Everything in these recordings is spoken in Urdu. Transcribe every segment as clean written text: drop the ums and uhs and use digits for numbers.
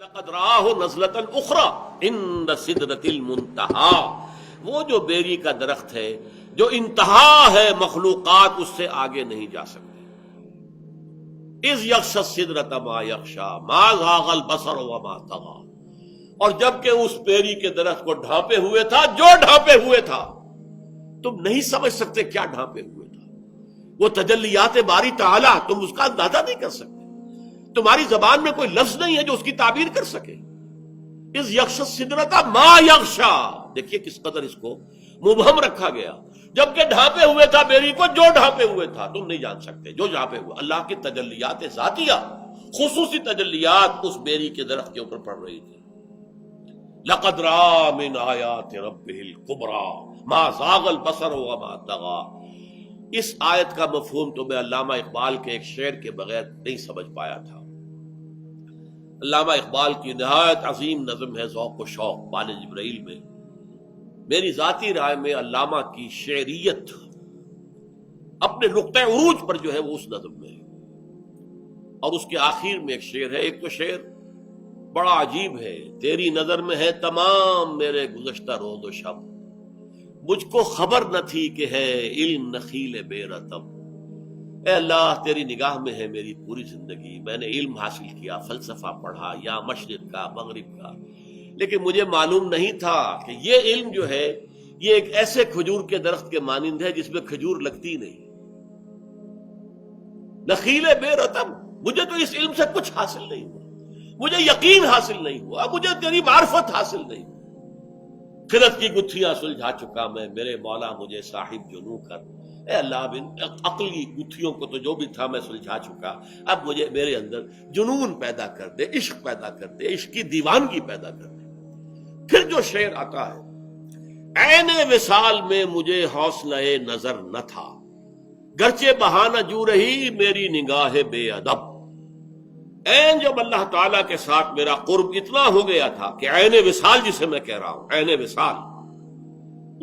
لقد رآہ نزلۃ اخری عند سدرۃ المنتہی، وہ جو بیری کا درخت ہے جو انتہا ہے، مخلوقات اس سے آگے نہیں جا سکتے۔ اذ یغشی السدرۃ ما یغشی ما زاغ البصر وما طغی، اور جب کہ اس بیری کے درخت کو ڈھانپے ہوئے تھا جو ڈھانپے ہوئے تھا، تم نہیں سمجھ سکتے کیا ڈھانپے ہوئے تھا، وہ تجلیات باری تعالی، تم اس کا اندازہ نہیں کر سکتے، تمہاری زبان میں کوئی لفظ نہیں ہے جو اس کی تعبیر کر سکے۔ اس یغشی السدرۃ ما یغشی، دیکھیے کس قدر اس کو مبہم رکھا گیا، جبکہ ڈھانپے ہوئے تھا بیری کو جو ڈھانپے ہوئے تھا، تم نہیں جان سکتے جو ڈھانپے ہوئے۔ اللہ کی تجلیات ذاتیہ، خصوصی تجلیات اس بیری کے درخت کے اوپر پڑ رہی تھی۔ لقد رأى من آیات ربہ الکبریٰ ما زاغ البصر وما طغی، اس آیت کا مفہوم تو میں علامہ اقبال کے ایک شعر کے بغیر نہیں سمجھ پایا تھا۔ علامہ اقبال کی نہایت عظیم نظم ہے ذوق و شوق بال جبرائیل میں، میری ذاتی رائے میں علامہ کی شعریت اپنے نقطہ عروج پر جو ہے وہ اس نظم میں ہے، اور اس کے آخر میں ایک شعر ہے، ایک تو شعر بڑا عجیب ہے، تیری نظر میں ہے تمام میرے گزشتہ روز و شب، مجھ کو خبر نہ تھی کہ ہے علم نخیل بے رطب۔ اے اللہ تیری نگاہ میں ہے میری پوری زندگی، میں نے علم حاصل کیا، فلسفہ پڑھا، یا مشرق کا مغرب کا، لیکن مجھے معلوم نہیں تھا کہ یہ علم جو ہے یہ ایک ایسے کھجور کے درخت کے مانند ہے جس میں کھجور لگتی نہیں، نخیل بے رطب۔ مجھے تو اس علم سے کچھ حاصل نہیں ہوا، مجھے یقین حاصل نہیں ہوا، مجھے تیری معرفت حاصل نہیں ہوئی۔ خرد کی گتھیاں سلجھا چکا میں، میرے مولا مجھے صاحب جنوں کر۔ اے اللہ بن عقلی گتھیوں کو تو جو بھی تھا میں سلجھا چکا، اب مجھے میرے اندر جنون پیدا کر دے، عشق پیدا کر دے، عشق کی دیوانگی پیدا کر دے۔ پھر جو شعر آتا ہے، عین وصال میں مجھے حوصلہ نظر نہ تھا، گرچہ بہانہ جو رہی میری نگاہ بے ادب۔ عین جب اللہ تعالیٰ کے ساتھ میرا قرب اتنا ہو گیا تھا کہ عین وصال جسے میں کہہ رہا ہوں، عین وصال،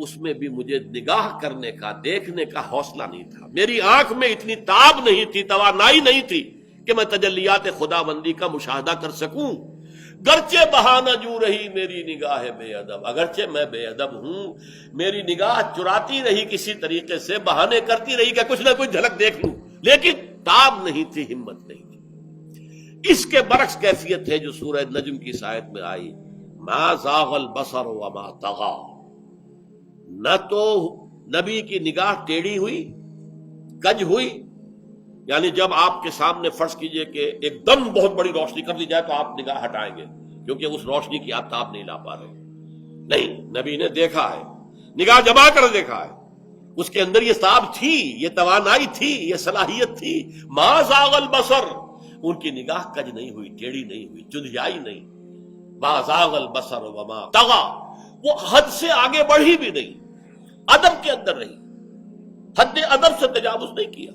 اس میں بھی مجھے نگاہ کرنے کا، دیکھنے کا حوصلہ نہیں تھا، میری آنکھ میں اتنی تاب نہیں تھی، توانائی نہیں تھی کہ میں تجلیات خداوندی کا مشاہدہ کر سکوں۔ گرچہ بہانہ جو رہی میری نگاہ بے ادب، اگرچہ میں بے ادب ہوں، میری نگاہ چراتی رہی کسی طریقے سے، بہانے کرتی رہی کہ کچھ نہ کچھ جھلک دیکھ لوں، لیکن تاب نہیں تھی، ہمت نہیں تھی۔ اس کے برعکس کیفیت ہے جو سورہ نجم کی آیت میں آئی، ما زاغ البصر وما طغی، نہ تو نبی کی نگاہ ٹیڑھی ہوئی، کج ہوئی، یعنی جب آپ کے سامنے فرض کیجئے کہ ایک دم بہت بڑی روشنی کر دی جائے تو آپ نگاہ ہٹائیں گے کیونکہ اس روشنی کی آپ تاب نہیں لا پا رہے، نہیں، نبی نے دیکھا ہے، نگاہ جما کر دیکھا ہے، اس کے اندر یہ تاب تھی، یہ توانائی تھی، یہ صلاحیت تھی۔ ما زاغ البصر، ان کی نگاہ کج نہیں ہوئی، ٹیڑھی نہیں ہوئی، چندھیائی نہیں۔ ما زاغ البصر وما طغی، وہ حد سے آگے بڑھی بھی نہیں، ادب کے اندر رہی، حد ادب سے تجاوز نہیں کیا۔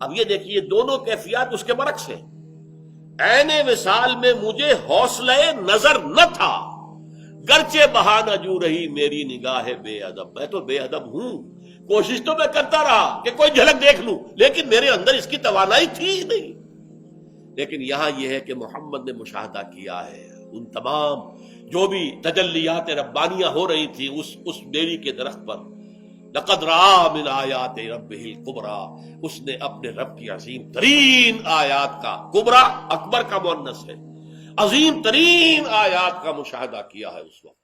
اب یہ دیکھیے دونوں کیفیات اس کے برعکس ہیں۔ عین وصال میں مجھے حوصلہ نظر نہ تھا، گرچہ بہانہ جو رہی میری نگاہ بے ادب، میں تو بے ادب ہوں، کوشش تو میں کرتا رہا کہ کوئی جھلک دیکھ لوں، لیکن میرے اندر اس کی توانائی تھی ہی نہیں۔ لیکن یہاں یہ ہے کہ محمد نے مشاہدہ کیا ہے ان تمام جو بھی تجلیات ربانیہ ہو رہی تھی اس بیری کے درخت پر۔ لقد رأى من آیات ربہ الکبریٰ، اس نے اپنے رب کی عظیم ترین آیات کا، کبریٰ اکبر کا مؤنث ہے، عظیم ترین آیات کا مشاہدہ کیا ہے اس وقت۔